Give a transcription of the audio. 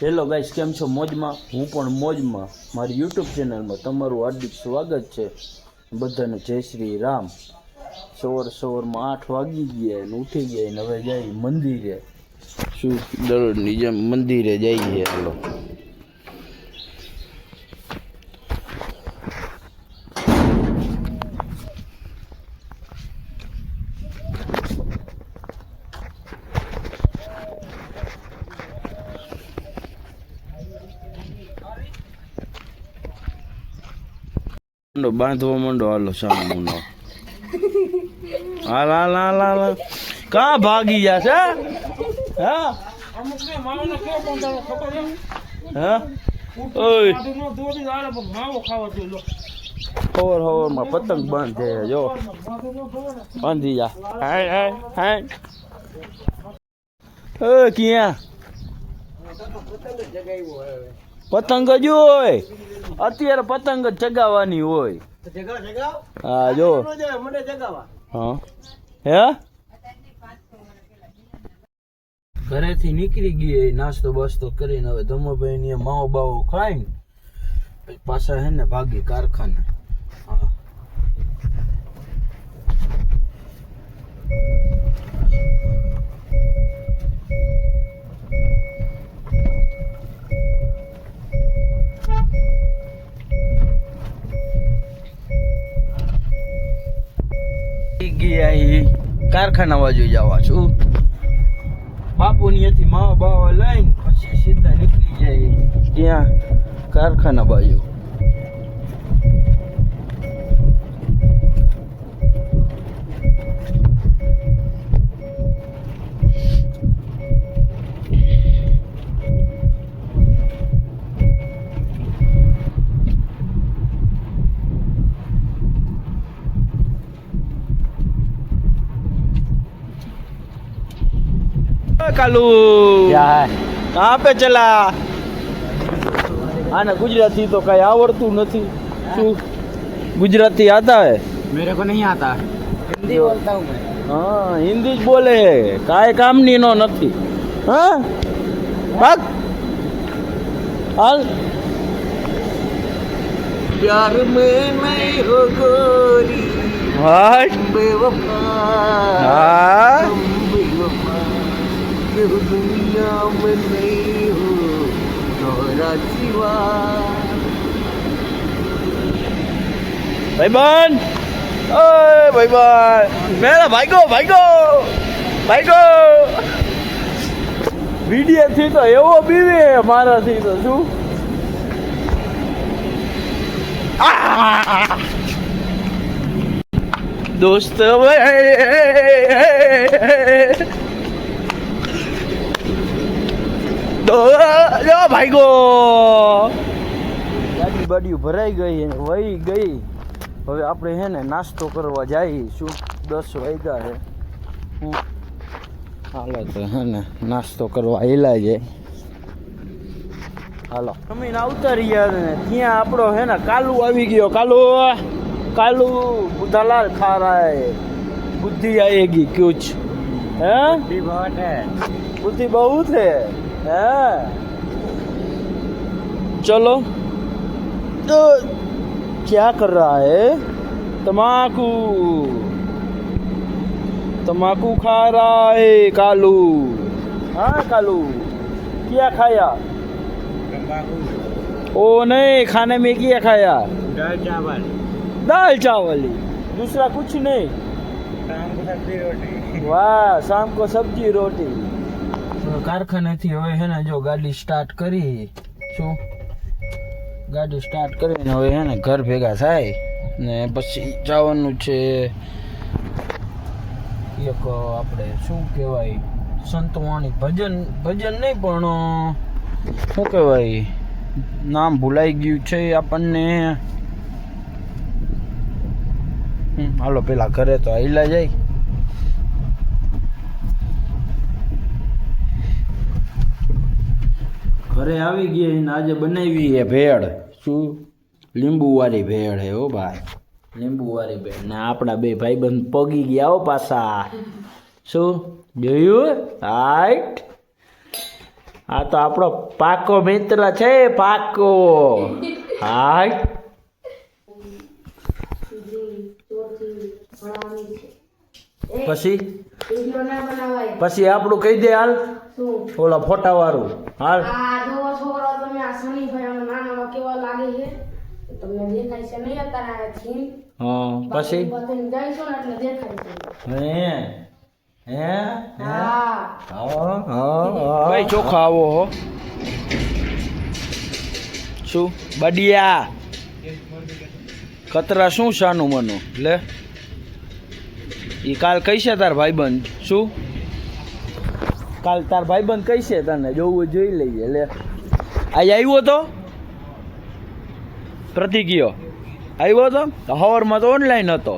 Hello guys, કેમ છો? મોજમાં? હું પણ મોજમાં. મારી યુટ્યુબ ચેનલમાં તમારું હાર્દિક સ્વાગત છે. બધાને જય શ્રી રામ. સવારમાં 8 વાગી ગયા ને ઉઠી ગયા ને હવે જાય મંદિરે. શું દરરોજની જેમ મંદિરે જઈએ. હાલો બાંધવા માંડો. હાલો સામુનો હાલ હાલ હાલ હાલ. કા ભાગી ગયા છે? હા હા ઓય હવરમાં પતંગ બાંધે જો બાંધી જા. હાય હાય હાય. ક્યાં પતંગ જ હોય અત્યારે? પતંગ જ ચગાવવાની હોય. હા જો હા હે ઘરેથી નીકળી ગઈ નાસ્તો બાસ્તો કરીને. હવે ધમોભાઈ ની માવો બાવો ખાઈને પાછા હે ને ભાગી કારખાને. હા ગયા કારખાના બાજુ જવા છું. બાપુની અહીંથી માવા બાવા લઈને પછી સીધા નીકળી જાય ત્યાં કારખાના બાજુ. कालू क्या है? कहाँ पे चला? आना गुजराती तो कहीं आवड़तू नहीं. शू गुजराती आता है? मेरे को नहीं आता, हिंदी बोलता हूँ मैं. हाँ हिंदी ज बोले है. काई काम नी नो नथी. हाँ भाग हाल. प्यार में नहीं हो गोरी हाय बेवफा. हाँ बेवफा दुनिया में नहीं हो तोरा सिवा. भाईबन ओए भाईबन मेरा भाईगो भाईगो भाईगो. વીડિયો થી તો એવો બીવે મારાથી તો શું. દોસ્ત ભાઈગો. ગાડી બાડી ભરાઈ ગઈ અને વહી ગઈ. હવે આપણે હે ને નાસ્તો કરવા જઈએ. શું 10 વાગ્યા છે. હાલો તો હે ને નાસ્તો કરવા હેલા જાય. હાલો જમીન આવતા રહ્યા ને ત્યાં આપણો હે ને કાલુ આવી ગયો. કાલુ कालू बुधालाल खा रहा है. बुद्धि आएगी कुछ है? बुद्धि बहुत है. बुद्धि बहुत है. चलो तो क्या कर रहा है? तमाकू तमाकू खा रहा है कालू. हाँ कालू क्या खाया? तंबाकू. ओ नहीं, खाने में क्या खाया? दाल चावल. दाल चावल ही, दूसरा कुछ नहीं. शाम को सब्जी रोटी. वाह, शाम को सब्जी रोटी. કારખાનેથી હવે હે ને જો ગાડી સ્ટાર્ટ કરી. શું ગાડી સ્ટાર્ટ કરીને હવે હે ને ઘર ભેગા થાય ને પછી જવાનું છે એક આપણે શું કહેવાય સંતવાણી ભજન. ભજન નહીં પણ શું કહેવાય નામ ભૂલાઈ ગયું છે આપણને. હાલો પેલા ઘરે તો આઈલા જાય. ઘરે આવી ગયા ને આજે બનાવી છે ભેળ. શું લીંબુ વાળી ભેળ હે. હો ભાઈ લીંબુ વાળી ભેળ. ને આપણા બે ભાઈબંધ પગી ગયા હો પાછા. શું જોયું? હાઈટ આ તો આપણો પાકો મિત્ર છે, પાકો. હાય પછી પછી આપણું કહી દે હાલ, ઓલા ફોટા વાળું હાલ. હા પછી ભાઈ ચોખા આવો હો. શું બડિયા કતરા શું શાનું મનું લે ઈ કાલ કહીશે તાર ભાઈબંધ. શું કાલ તાર ભાઈબંધ કહીશે તને જોવું જોઈ લઈએ. લે આજ આવ્યો તો પ્રતિકિયો આવ્યો તો હવારમાં તો ઓનલાઈન હતો.